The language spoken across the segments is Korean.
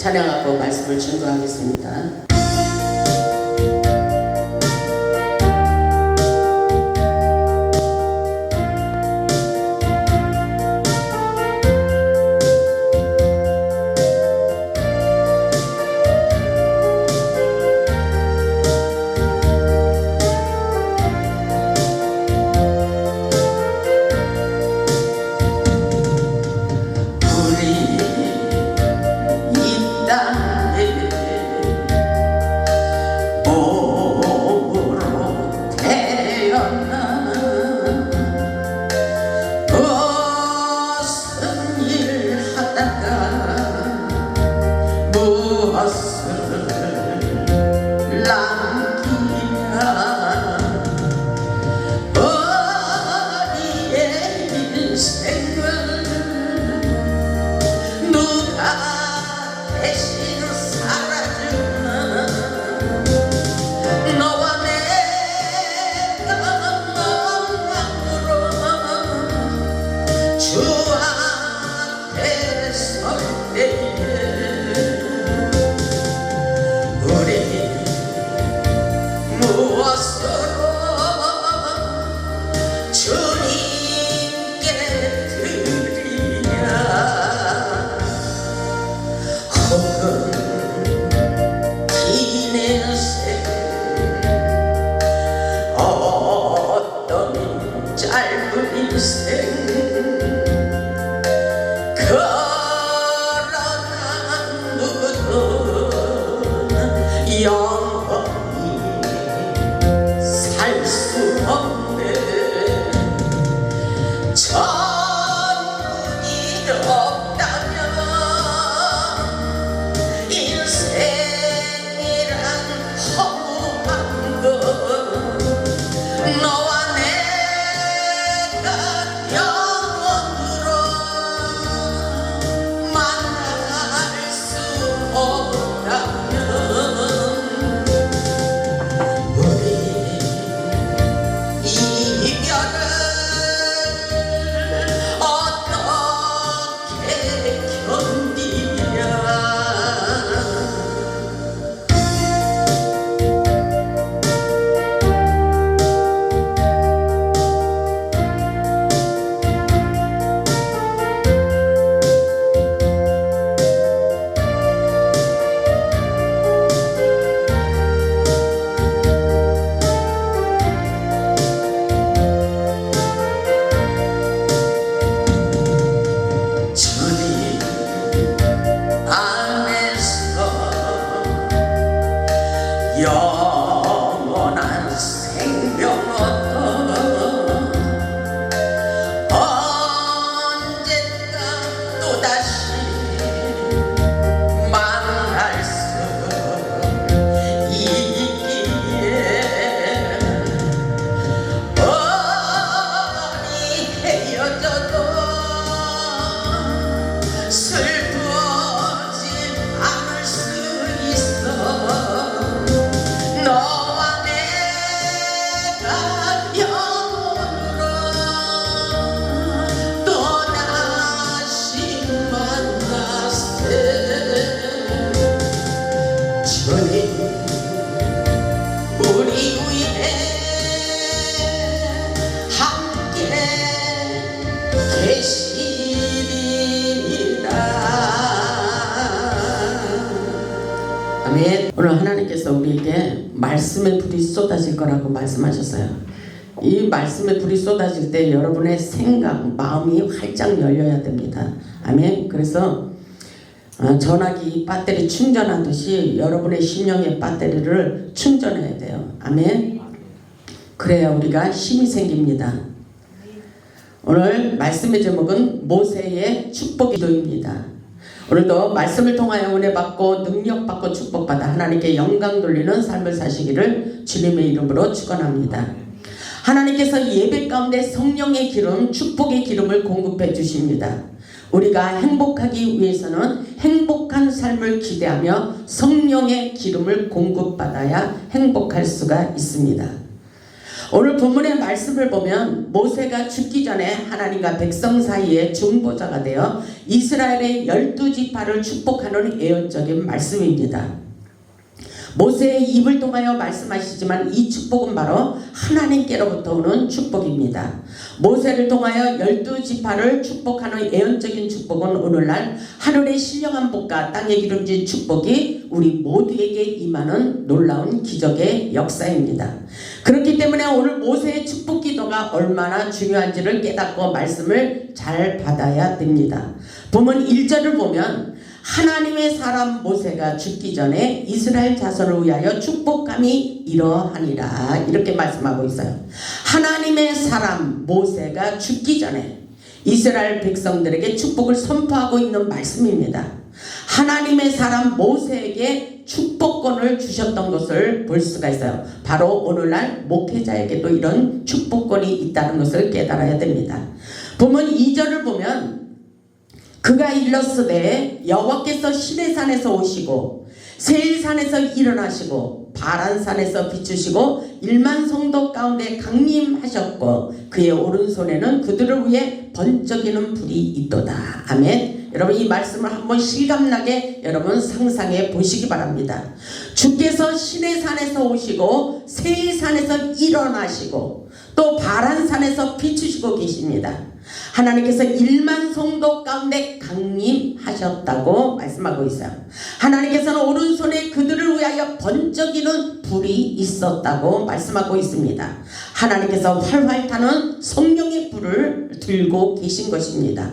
찬양하고 말씀을 증거하겠습니다. 아멘. 오늘 하나님께서 우리에게 말씀의 불이 쏟아질 거라고 말씀하셨어요. 이 말씀의 불이 쏟아질 때 여러분의 생각, 마음이 활짝 열려야 됩니다. 아멘. 그래서 전화기 배터리 충전하듯이 여러분의 심령의 배터리를 충전해야 돼요. 아멘. 그래야 우리가 힘이 생깁니다. 오늘 말씀의 제목은 모세의 축복의 기도입니다. 오늘도 말씀을 통하여 은혜 받고 능력 받고 축복받아 하나님께 영광 돌리는 삶을 사시기를 주님의 이름으로 축원합니다. 하나님께서 예배 가운데 성령의 기름, 축복의 기름을 공급해 주십니다. 우리가 행복하기 위해서는 행복한 삶을 기대하며 성령의 기름을 공급받아야 행복할 수가 있습니다. 오늘 본문의 말씀을 보면 모세가 죽기 전에 하나님과 백성 사이에 중보자가 되어 이스라엘의 12지파를 축복하는 예언적인 말씀입니다. 모세의 입을 통하여 말씀하시지만 이 축복은 바로 하나님께로부터 오는 축복입니다. 모세를 통하여 12지파를 축복하는 예언적인 축복은 오늘날 하늘의 신령한 복과 땅에 기름진 축복이 우리 모두에게 임하는 놀라운 기적의 역사입니다. 그렇기 때문에 오늘 모세의 축복 기도가 얼마나 중요한지를 깨닫고 말씀을 잘 받아야 됩니다. 본문 1절을 보면 하나님의 사람 모세가 죽기 전에 이스라엘 자손을 위하여 축복함이 이러하니라 이렇게 말씀하고 있어요. 하나님의 사람 모세가 죽기 전에 이스라엘 백성들에게 축복을 선포하고 있는 말씀입니다. 하나님의 사람 모세에게 축복권을 주셨던 것을 볼 수가 있어요. 바로 오늘날 목회자에게도 이런 축복권이 있다는 것을 깨달아야 됩니다. 본문 2절을 보면 그가 일렀으되 여호와께서 시내산에서 오시고 세일산에서 일어나시고 바란산에서 비추시고 1만 성도 가운데 강림하셨고 그의 오른손에는 그들을 위해 번쩍이는 불이 있도다. 아멘. 여러분 이 말씀을 한번 실감나게 여러분 상상해 보시기 바랍니다. 주께서 시내산에서 오시고 세일산에서 일어나시고 또 바란산에서 비추시고 계십니다. 하나님께서 1만 성도 가운데 강림하셨다고 말씀하고 있어요. 하나님께서는 오른손에 그들을 위하여 번쩍이는 불이 있었다고 말씀하고 있습니다. 하나님께서 활활 타는 성령의 불을 들고 계신 것입니다.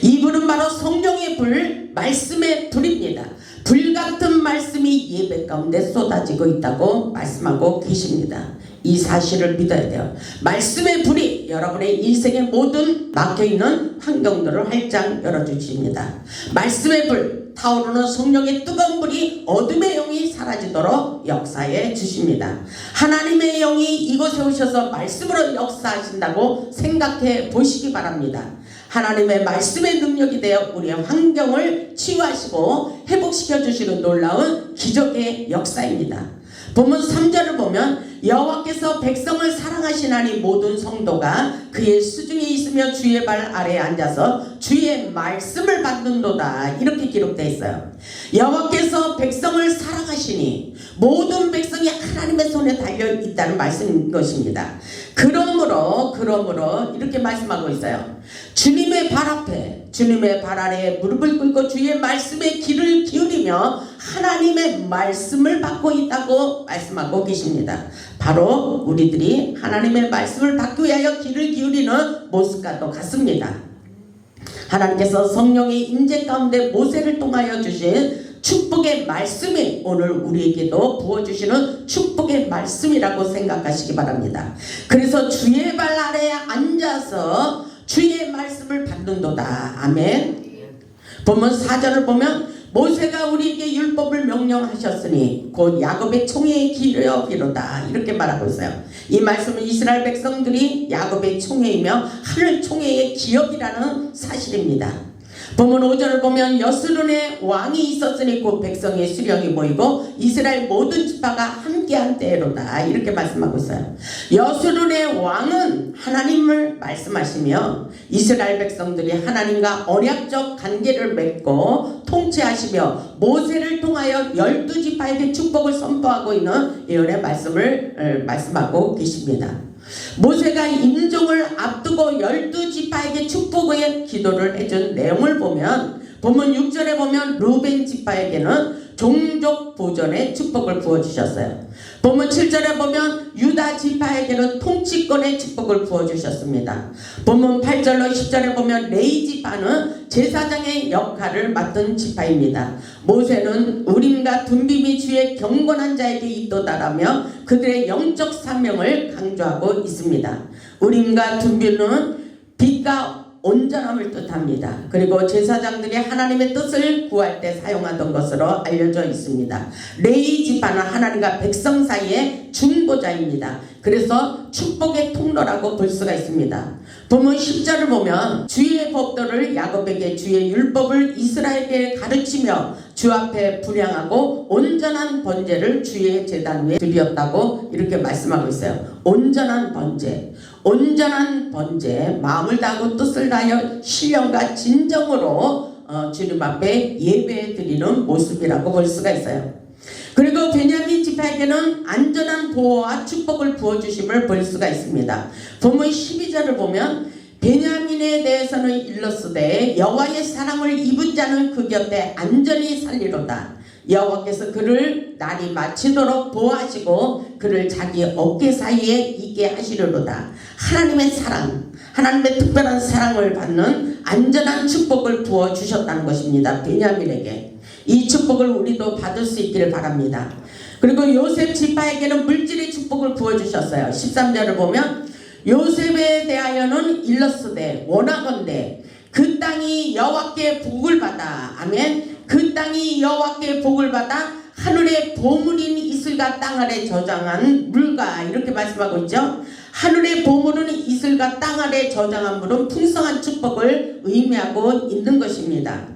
이 불은 바로 성령의 불, 말씀의 불입니다. 불같은 말씀이 예배 가운데 쏟아지고 있다고 말씀하고 계십니다. 이 사실을 믿어야 돼요. 말씀의 불이 여러분의 인생의 모든 막혀있는 환경들을 활짝 열어주십니다. 말씀의 불, 타오르는 성령의 뜨거운 불이 어둠의 영이 사라지도록 역사해 주십니다. 하나님의 영이 이곳에 오셔서 말씀으로 역사하신다고 생각해 보시기 바랍니다. 하나님의 말씀의 능력이 되어 우리의 환경을 치유하시고 회복시켜 주시는 놀라운 기적의 역사입니다. 본문 3절을 보면 여호와께서 백성을 사랑하시나니 모든 성도가 그의 수중에 있으며 주의 발 아래에 앉아서 주의 말씀을 받는도다 이렇게 기록되어 있어요. 여호와께서 백성을 사랑하시니 모든 백성이 하나님의 손에 달려 있다는 말씀인 것입니다. 그러므로 이렇게 말씀하고 있어요. 주님의 발 앞에 주님의 발 아래에 무릎을 꿇고 주의 말씀에 귀를 기울이며 하나님의 말씀을 받고 있다고 말씀하고 계십니다. 바로 우리들이 하나님의 말씀을 받기 위하여 귀를 기울이는 모습과도 같습니다. 하나님께서 성령의 임재 가운데 모세를 통하여 주신 축복의 말씀이 오늘 우리에게도 부어주시는 축복의 말씀이라고 생각하시기 바랍니다. 그래서 주의 발 아래에 앉아서 주의 말씀을 받는도다. 아멘. 본문 4절을 보면 모세가 우리에게 율법을 명령하셨으니 곧 야곱의 총회의 기업이로다 이렇게 말하고 있어요. 이 말씀은 이스라엘 백성들이 야곱의 총회이며 하늘 총회의 기업이라는 사실입니다. 본문 5절을 보면 여스룬의 왕이 있었으니 곧 백성의 수령이 모이고 이스라엘 모든 지파가 함께한 때로다 이렇게 말씀하고 있어요. 여스룬의 왕은 하나님을 말씀하시며 이스라엘 백성들이 하나님과 언약적 관계를 맺고 통치하시며 모세를 통하여 12지파에게 축복을 선포하고 있는 예언의 말씀을 말씀하고 계십니다. 모세가 임종을 앞두고 12지파에게 축복의 기도를 해준 내용을 보면 본문 6절에 보면 루벤 지파에게는 종족 보존의 축복을 부어주셨어요. 본문 7절에 보면 유다 지파에게는 통치권의 축복을 부어주셨습니다. 본문 8절로 10절에 보면 레위 지파는 제사장의 역할을 맡은 지파입니다. 모세는 우림과 둠빔이 주의 경건한 자에게 있도다라며 그들의 영적 사명을 강조하고 있습니다. 우림과 둠빔은 빛과 온전함을 뜻합니다. 그리고 제사장들이 하나님의 뜻을 구할 때 사용하던 것으로 알려져 있습니다. 레위 지파는 하나님과 백성 사이의 중보자입니다. 그래서 축복의 통로라고 볼 수가 있습니다. 본문 10절을 보면 주의 법도를 야곱에게 주의 율법을 이스라엘에게 가르치며 주 앞에 분향하고 온전한 번제를 주의 제단 위에 드렸다고 이렇게 말씀하고 있어요. 온전한 번제, 온전한 번제, 마음을 다하고 뜻을 다하여 신령과 진정으로 주님 앞에 예배 드리는 모습이라고 볼 수가 있어요. 그리고 베냐민 지파에게는 안전한 보호와 축복을 부어주심을 볼 수가 있습니다. 본문 12절을 보면 베냐민에 대해서는 일렀으되 여호와의 사랑을 입은 자는 그 곁에 안전히 살리로다. 여호와께서 그를 날이 마치도록 보호하시고 그를 자기 어깨 사이에 있게 하시려로다. 하나님의 사랑, 하나님의 특별한 사랑을 받는 안전한 축복을 부어주셨다는 것입니다. 베냐민에게. 이 축복을 우리도 받을 수 있기를 바랍니다. 그리고 요셉 지파에게는 물질의 축복을 부어주셨어요. 13절을 보면 요셉에 대하여는 일렀으되 원하건대 그 땅이 여호와께 복을 받아. 아멘. 그 땅이 여호와께 복을 받아 하늘에 보물인 이슬과 땅 아래 저장한 물과 이렇게 말씀하고 있죠. 하늘의 보물은 이슬과 땅 아래 저장한 물은 풍성한 축복을 의미하고 있는 것입니다.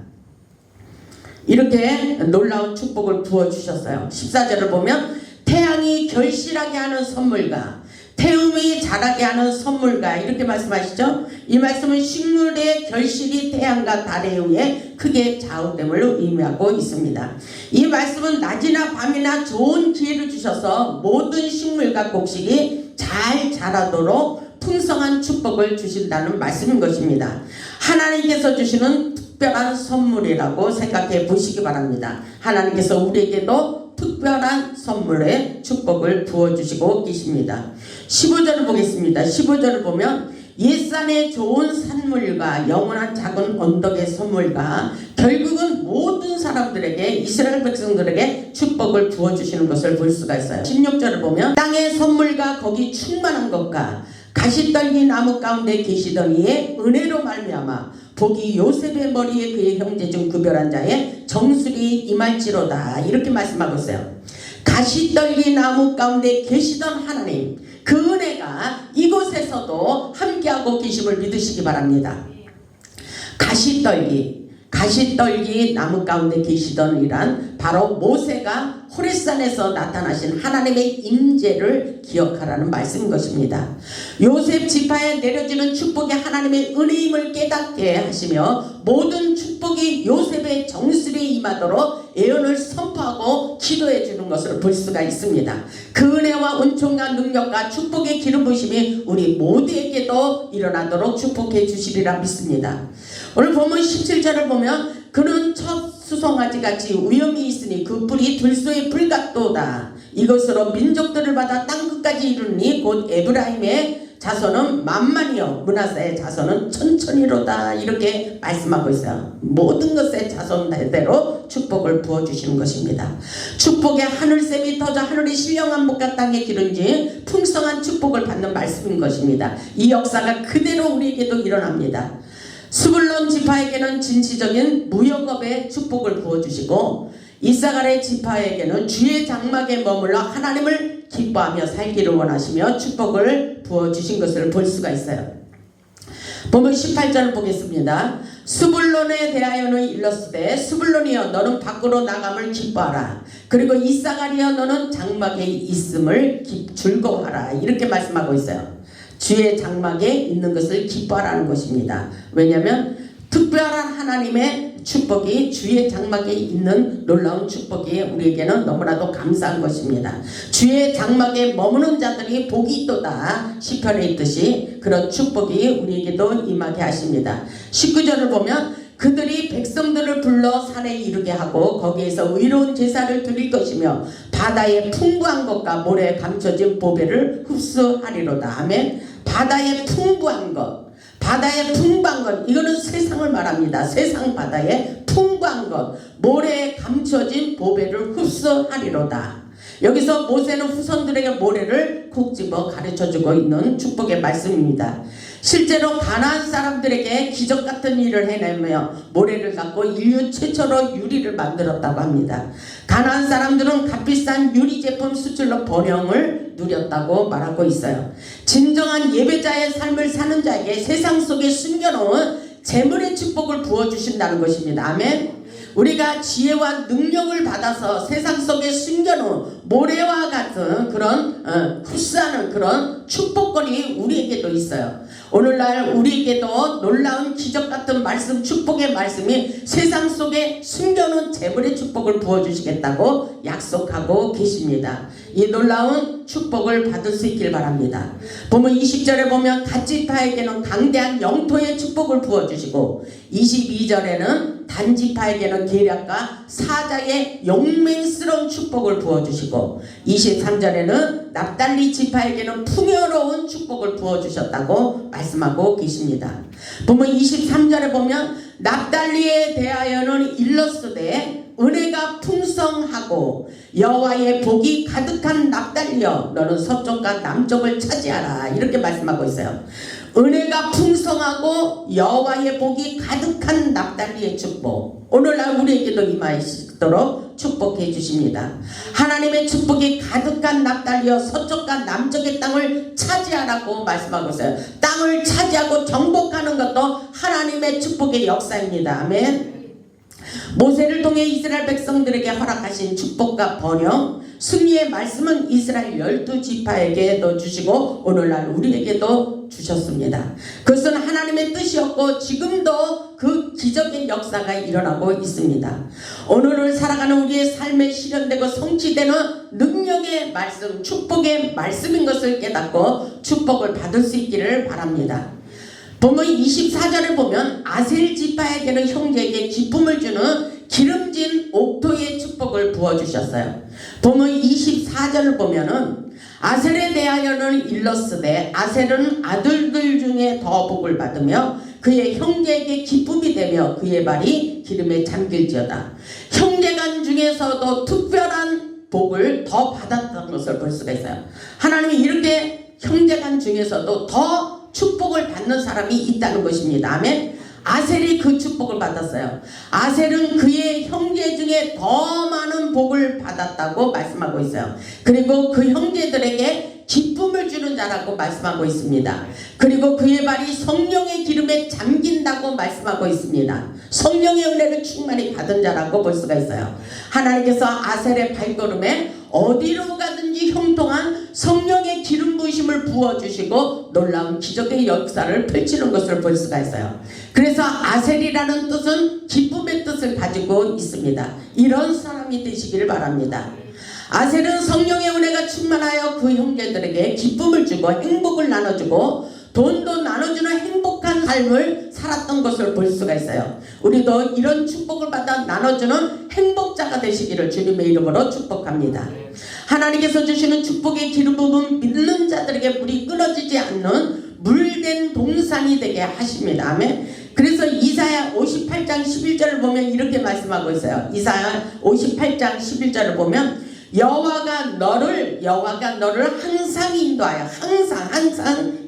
이렇게 놀라운 축복을 부어주셨어요. 14절을 보면 태양이 결실하게 하는 선물과 태음이 자라게 하는 선물과 이렇게 말씀하시죠. 이 말씀은 식물의 결실이 태양과 달에 의해 크게 좌우됨을 의미하고 있습니다. 이 말씀은 낮이나 밤이나 좋은 기회를 주셔서 모든 식물과 곡식이 잘 자라도록 풍성한 축복을 주신다는 말씀인 것입니다. 하나님께서 주시는 특별한 선물이라고 생각해 보시기 바랍니다. 하나님께서 우리에게도 특별한 선물의 축복을 부어주시고 계십니다. 15절을 보겠습니다. 15절을 보면 옛산의 좋은 산물과 영원한 작은 언덕의 선물과 결국은 모든 사람들에게 이스라엘 백성들에게 축복을 부어주시는 것을 볼 수가 있어요. 16절을 보면 땅의 선물과 거기 충만한 것과 가시떨기 나무 가운데 계시던 이의 은혜로 말미암아 복이 요셉의 머리에 그의 형제 중 구별한 자의 정술이 임할지로다. 이렇게 말씀하고 있어요. 가시떨기 나무 가운데 계시던 하나님, 그 은혜가 이곳에서도 함께하고 계심을 믿으시기 바랍니다. 가시떨기 나무 가운데 계시던 이란 바로 모세가 호레산에서 나타나신 하나님의 임재를 기억하라는 말씀인 것입니다. 요셉 지파에 내려지는 축복이 하나님의 은혜임을 깨닫게 하시며 모든 축복이 요셉의 정술에 임하도록 예언을 선포하고 기도해 주는 것을 볼 수가 있습니다. 그 은혜와 은총과 능력과 축복의 기름 부으심이 우리 모두에게도 일어나도록 축복해 주시리라 믿습니다. 오늘 본문 17절을 보면 그는 첫 수송아지 같이 위엄이 있으니 그 뿔이 들소의 불 같도다. 이것으로 민족들을 받아 땅끝까지 이르니 곧 에브라임의 자손은 만만이요 므낫세의 자손은 천천히로다. 이렇게 말씀하고 있어요. 모든 것의 자손대로 축복을 부어주시는 것입니다. 축복의 하늘샘이 터져 하늘이 신령한 목과 땅에 기른지 풍성한 축복을 받는 말씀인 것입니다. 이 역사가 그대로 우리에게도 일어납니다. 스불론 지파에게는 진취적인 무역업의 축복을 부어주시고 이사갈의 지파에게는 주의 장막에 머물러 하나님을 기뻐하며 살기를 원하시며 축복을 부어주신 것을 볼 수가 있어요. 본문 18절을 보겠습니다. 스불론에 대하여는 일렀으되 스불론이여 너는 밖으로 나감을 기뻐하라. 그리고 이사갈이여 너는 장막에 있음을 즐거워하라. 이렇게 말씀하고 있어요. 주의 장막에 있는 것을 기뻐하라는 것입니다. 왜냐하면 특별한 하나님의 축복이 주의 장막에 있는 놀라운 축복이 우리에게는 너무나도 감사한 것입니다. 주의 장막에 머무는 자들이 복이 있도다. 시편에 있듯이 그런 축복이 우리에게도 임하게 하십니다. 19절을 보면 그들이 백성들을 불러 산에 이르게 하고 거기에서 의로운 제사를 드릴 것이며 바다의 풍부한 것과 모래에 감춰진 보배를 흡수하리로다. 아멘. 바다의 풍부한 것, 이거는 세상을 말합니다. 세상 바다의 풍부한 것, 모래에 감춰진 보배를 흡수하리로다. 여기서 모세는 후손들에게 모래를 콕 집어 가르쳐주고 있는 축복의 말씀입니다. 실제로 가나안 사람들에게 기적 같은 일을 해내며 모래를 갖고 인류 최초로 유리를 만들었다고 합니다. 가나안 사람들은 값비싼 유리 제품 수출로 번영을 누렸다고 말하고 있어요. 진정한 예배자의 삶을 사는 자에게 세상 속에 숨겨놓은 재물의 축복을 부어주신다는 것입니다. 아멘. 우리가 지혜와 능력을 받아서 세상 속에 숨겨놓은 모래와 같은 그런 흡수하는 그런 축복권이 우리에게도 있어요. 오늘날 우리에게도 놀라운 기적 같은 말씀, 축복의 말씀이 세상 속에 숨겨놓은 재물의 축복을 부어주시겠다고 약속하고 계십니다. 이 놀라운 축복을 받을 수 있길 바랍니다. 보면 20절에 보면 각 지파에게는 강대한 영토의 축복을 부어주시고 22절에는 단지파에게는 계략과 사자의 용맹스러운 축복을 부어주시고 23절에는 납달리 지파에게는 풍요로운 축복을 부어주셨다고 말씀하고 계십니다. 보면 23절에 보면 납달리에 대하여는 일러스되 은혜가 풍성하고 여호와의 복이 가득한 납달리여 너는 서쪽과 남쪽을 차지하라 이렇게 말씀하고 있어요. 은혜가 풍성하고 여호와의 복이 가득한 납달리의 축복, 오늘날 우리에게도 임하시도록 축복해 주십니다. 하나님의 축복이 가득한 납달리여 서쪽과 남쪽의 땅을 차지하라고 말씀하고 있어요. 땅을 차지하고 정복하는 것도 하나님의 축복의 역사입니다. 아멘. 모세를 통해 이스라엘 백성들에게 허락하신 축복과 번영, 승리의 말씀은 이스라엘 12지파에게도 주시고 오늘날 우리에게도 주셨습니다. 그것은 하나님의 뜻이었고 지금도 그 기적의 역사가 일어나고 있습니다. 오늘을 살아가는 우리의 삶에 실현되고 성취되는 능력의 말씀, 축복의 말씀인 것을 깨닫고 축복을 받을 수 있기를 바랍니다. 보면 24절에 보면 아셀 지파에게는 형제에게 기쁨을 주는 기름진 옥토의 축복을 부어주셨어요. 보면 24절을 보면은 아셀에 대하여는 일러스되 아셀은 아들들 중에 더 복을 받으며 그의 형제에게 기쁨이 되며 그의 발이 기름에 잠길지어다. 형제간 중에서도 특별한 복을 더 받았던 것을 볼 수가 있어요. 하나님이 이렇게 형제간 중에서도 더 축복을 받는 사람이 있다는 것입니다. 아멘. 아셀이 그 축복을 받았어요. 아셀은 그의 형제 중에 더 많은 복을 받았다고 말씀하고 있어요. 그리고 그 형제들에게 기쁨을 주는 자라고 말씀하고 있습니다. 그리고 그의 발이 성령의 기름에 잠긴다고 말씀하고 있습니다. 성령의 은혜를 충만히 받은 자라고 볼 수가 있어요. 하나님께서 아셀의 발걸음에 어디로 가든지 형통한 성령의 기름 부으심을 부어주시고 놀라운 기적의 역사를 펼치는 것을 볼 수가 있어요. 그래서 아셀이라는 뜻은 기쁨의 뜻을 가지고 있습니다. 이런 사람이 되시기를 바랍니다. 아셀은 성령의 은혜가 충만하여 그 형제들에게 기쁨을 주고 행복을 나눠주고 돈도 나눠주는 행복한 삶을 살았던 것을 볼 수가 있어요. 우리도 이런 축복을 받아 나눠주는 행복자가 되시기를 주님의 이름으로 축복합니다. 하나님께서 주시는 축복의 기름 부음 믿는 자들에게 물이 끊어지지 않는 물된 동산이 되게 하십니다. 아멘. 그래서 이사야 58장 11절을 보면 이렇게 말씀하고 있어요. 이사야 58장 11절을 보면 여호와가 너를 항상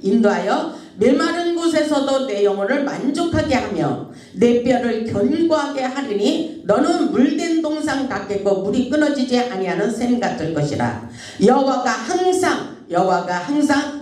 인도하여 메마른 곳에서도 내 영혼을 만족하게 하며 내 뼈를 견고하게 하리니 너는 물된 동산 같겠고 물이 끊어지지 아니하는 샘 같을 것이라. 여호와가 항상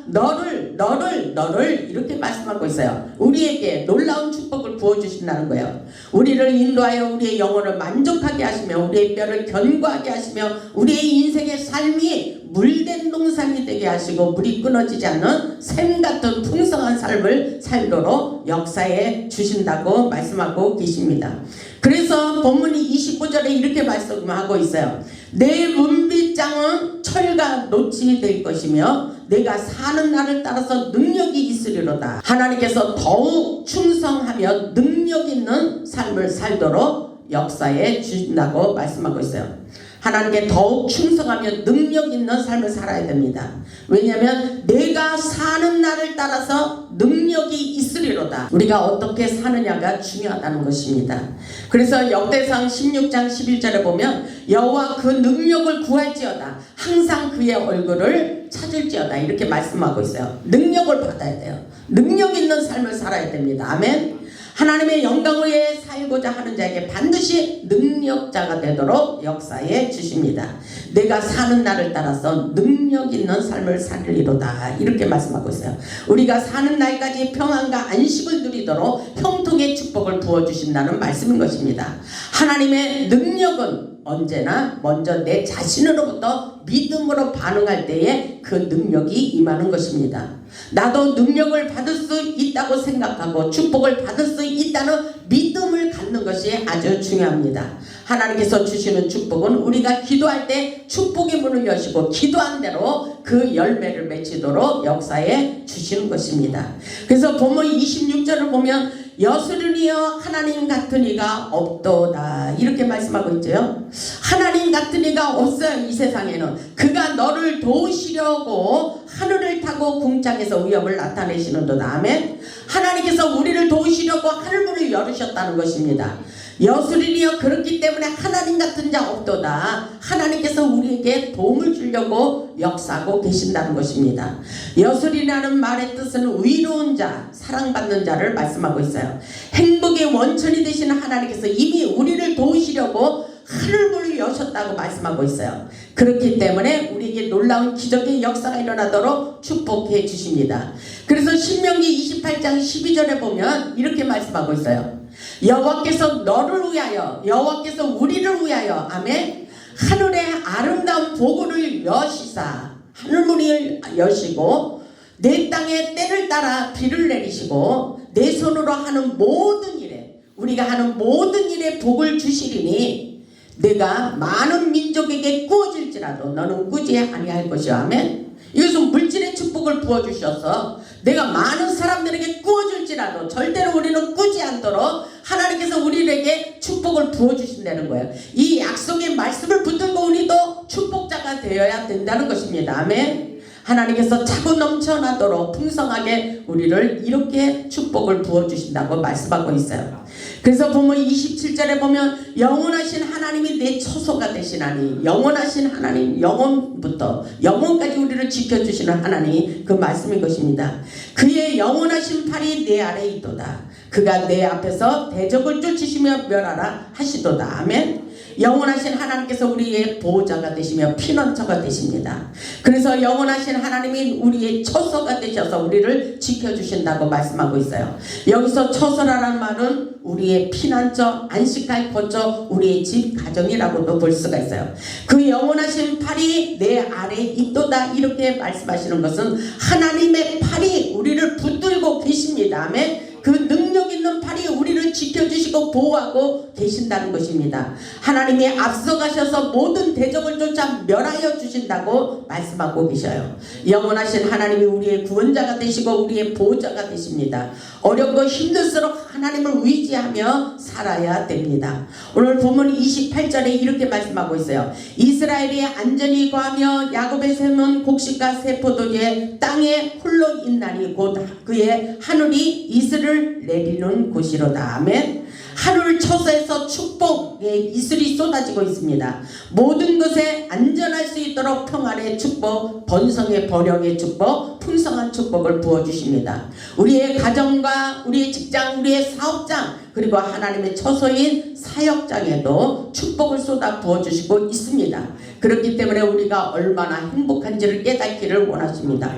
너를 이렇게 말씀하고 있어요. 우리에게 놀라운 축복을 부어주신다는 거예요. 우리를 인도하여 우리의 영혼을 만족하게 하시며 우리의 뼈를 견고하게 하시며 우리의 인생의 삶이 물된 동산이 되게 하시고 물이 끊어지지 않는 샘 같은 풍성한 삶을 살도록 역사해 주신다고 말씀하고 계십니다. 그래서 본문이 29절에 이렇게 말씀하고 있어요. 내 문빗장은 철과 노치 될 것이며 내가 사는 날을 따라서 능력이 있으리로다. 하나님께서 더욱 충성하며 능력 있는 삶을 살도록 역사해 주신다고 말씀하고 있어요. 하나님께 더욱 충성하며 능력 있는 삶을 살아야 됩니다. 왜냐하면 내가 사는 날을 따라서 능력이 있으리로다. 것보다 우리가 어떻게 사느냐가 중요하다는 것입니다. 그래서 역대상 16장 11절에 보면 여호와 그 능력을 구할지어다 항상 그의 얼굴을 찾을지어다 이렇게 말씀하고 있어요. 능력을 받아야 돼요. 능력 있는 삶을 살아야 됩니다. 아멘. 하나님의 영광을 위해 살고자 하는 자에게 반드시 능력자가 되도록 역사해 주십니다. 내가 사는 날을 따라서 능력 있는 삶을 살리로다 이렇게 말씀하고 있어요. 우리가 사는 날까지 평안과 안식을 누리도록 형통의 축복을 부어주신다는 말씀인 것입니다. 하나님의 능력은 언제나 먼저 내 자신으로부터 믿음으로 반응할 때에 그 능력이 임하는 것입니다. 나도 능력을 받을 수 있다고 생각하고 축복을 받을 수 있다는 믿음을 갖는 것이 아주 중요합니다. 하나님께서 주시는 축복은 우리가 기도할 때 축복의 문을 여시고 기도한 대로 그 열매를 맺히도록 역사해 주시는 것입니다. 그래서 본문 26절을 보면 여수르니여 하나님 같은 이가 없도다 이렇게 말씀하고 있죠. 하나님 같은 이가 없어요. 이 세상에는 그가 너를 도우시려고 하늘을 타고 궁창에서 위협을 나타내시는도다. 아멘. 하나님께서 우리를 도우시려고 하늘문을 열으셨다는 것입니다. 여수리니여 그렇기 때문에 하나님 같은 자 없도다. 하나님께서 우리에게 도움을 주려고 역사하고 계신다는 것입니다. 여수리라는 말의 뜻은 의로운 자, 사랑받는 자를 말씀하고 있어요. 행복의 원천이 되시는 하나님께서 이미 우리를 도우시려고 하늘문을 여셨다고 말씀하고 있어요. 그렇기 때문에 우리에게 놀라운 기적의 역사가 일어나도록 축복해 주십니다. 그래서 신명기 28장 12절에 보면 이렇게 말씀하고 있어요. 여호와께서 너를 위하여 여호와께서 우리를 위하여 아멘 하늘의 아름다운 보고를 여시사 하늘문을 여시고 내 땅에 때를 따라 비를 내리시고 내 손으로 하는 모든 일에 우리가 하는 모든 일에 복을 주시리니 내가 많은 민족에게 꾸어질지라도 너는 꾸지 아니할 것이요. 아멘. 이것은 물질의 축복을 부어주셔서 내가 많은 사람들에게 꾸어줄지라도 절대로 우리는 꾸지 않도록 하나님께서 우리에게 축복을 부어주신다는 거예요. 이 약속의 말씀을 붙들고 우리도 축복자가 되어야 된다는 것입니다. 아멘. 하나님께서 차고 넘쳐나도록 풍성하게 우리를 이렇게 축복을 부어주신다고 말씀하고 있어요. 그래서 보면 27절에 보면 영원하신 하나님이 내 처소가 되시나니 영원하신 하나님 영원부터 영원까지 우리를 지켜주시는 하나님 그 말씀인 것입니다. 그의 영원하신 팔이 내 아래에 있도다. 그가 내 앞에서 대적을 쫓으시며 멸하라 하시도다. 아멘. 영원하신 하나님께서 우리의 보호자가 되시며 피난처가 되십니다. 그래서 영원하신 하나님이 우리의 처소가 되셔서 우리를 지켜주신다고 말씀하고 있어요. 여기서 처소라는 말은 우리의 피난처, 안식할 거처, 우리의 집, 가정이라고도 볼 수가 있어요. 그 영원하신 팔이 내 아래에 있도다 이렇게 말씀하시는 것은 하나님의 팔이 우리를 붙들고 계십니다. 아멘. 그 능력 있는 팔이 우리를 지켜주시고 보호하고 계신다는 것입니다. 하나님이 앞서가셔서 모든 대적을 쫓아 멸하여 주신다고 말씀하고 계셔요. 영원하신 하나님이 우리의 구원자가 되시고 우리의 보호자가 되십니다. 어렵고 힘들수록 하나님을 의지하며 살아야 됩니다. 오늘 본문 28절에 이렇게 말씀하고 있어요. 이스라엘이 안전히 거하며 야곱의 샘은 곡식과 새 포도주의 땅에 홀로 있나니 곧 그의 하늘이 이슬을 내리는 곳이로다. 아멘. 하늘 처소에서 축복의 이슬이 쏟아지고 있습니다. 모든 것에 안전할 수 있도록 평안의 축복, 번성의 번영의 축복, 풍성한 축복을 부어주십니다. 우리의 가정과 우리의 직장, 우리의 사업장, 그리고 하나님의 처소인 사역장에도 축복을 쏟아 부어주시고 있습니다. 그렇기 때문에 우리가 얼마나 행복한지를 깨닫기를 원하십니다.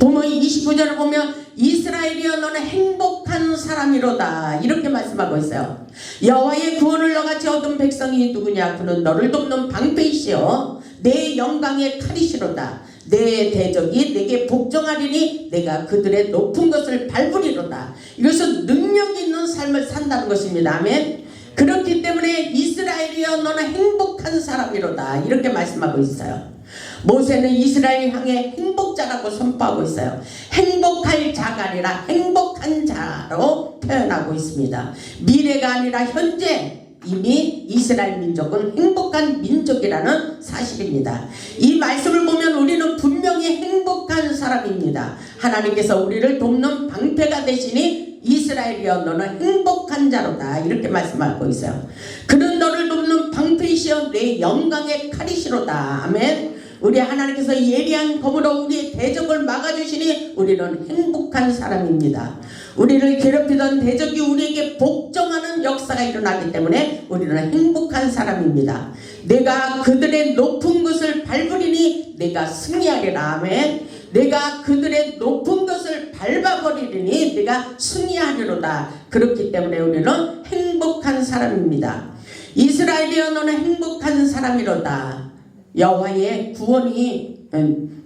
본문 29절을 보면 이스라엘이여 너는 행복한 사람이로다 이렇게 말씀하고 있어요. 여호와의 구원을 너같이 얻은 백성이 누구냐? 그는 너를 돕는 방패이시여 내 영광의 칼이시로다. 내 대적이 내게 복종하리니 내가 그들의 높은 것을 밟으리로다. 이것은 능력 있는 삶을 산다는 것입니다. 아멘. 그렇기 때문에 이스라엘이여 너는 행복한 사람이로다 이렇게 말씀하고 있어요. 모세는 이스라엘 향해 행복자라고 선포하고 있어요. 행복할 자가 아니라 행복한 자로 표현하고 있습니다. 미래가 아니라 현재 이미 이스라엘 민족은 행복한 민족이라는 사실입니다. 이 말씀을 보면 우리는 분명히 행복한 사람입니다. 하나님께서 우리를 돕는 방패가 되시니 이스라엘이여 너는 행복한 자로다 이렇게 말씀하고 있어요. 그는 너를 돕는 방패이시여 내 영광의 칼이시로다. 아멘. 우리 하나님께서 예리한 검으로 우리의 대적을 막아주시니 우리는 행복한 사람입니다. 우리를 괴롭히던 대적이 우리에게 복종하는 역사가 일어나기 때문에 우리는 행복한 사람입니다. 내가 그들의 높은 것을 밟으리니 내가 승리하리라. 아멘. 내가 그들의 높은 것을 밟아버리리니 내가 승리하리로다. 그렇기 때문에 우리는 행복한 사람입니다. 이스라엘이여 너는 행복한 사람이로다. 여호와의 구원이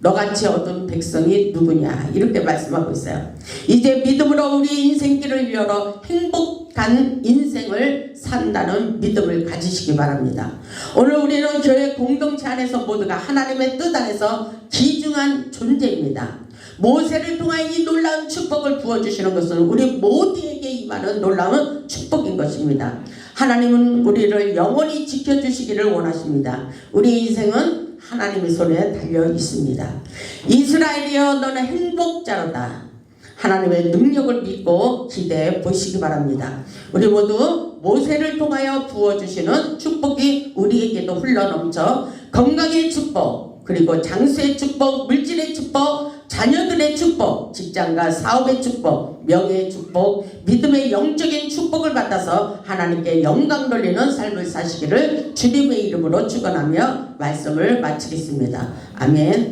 너같이 얻은 백성이 누구냐 이렇게 말씀하고 있어요. 이제 믿음으로 우리의 인생길을 열어 행복한 인생을 산다는 믿음을 가지시기 바랍니다. 오늘 우리는 교회 공동체 안에서 모두가 하나님의 뜻 안에서 귀중한 존재입니다. 모세를 통하여 이 놀라운 축복을 부어주시는 것은 우리 모두에게 임하는 놀라운 축복인 것입니다. 하나님은 우리를 영원히 지켜주시기를 원하십니다. 우리 인생은 하나님의 손에 달려 있습니다. 이스라엘이여 너는 행복자로다. 하나님의 능력을 믿고 기대해 보시기 바랍니다. 우리 모두 모세를 통하여 부어주시는 축복이 우리에게도 흘러넘쳐 건강의 축복, 그리고 장수의 축복, 물질의 축복, 자녀들의 축복, 직장과 사업의 축복, 명예의 축복, 믿음의 영적인 축복을 받아서 하나님께 영광 돌리는 삶을 사시기를 주님의 이름으로 축원하며 말씀을 마치겠습니다. 아멘.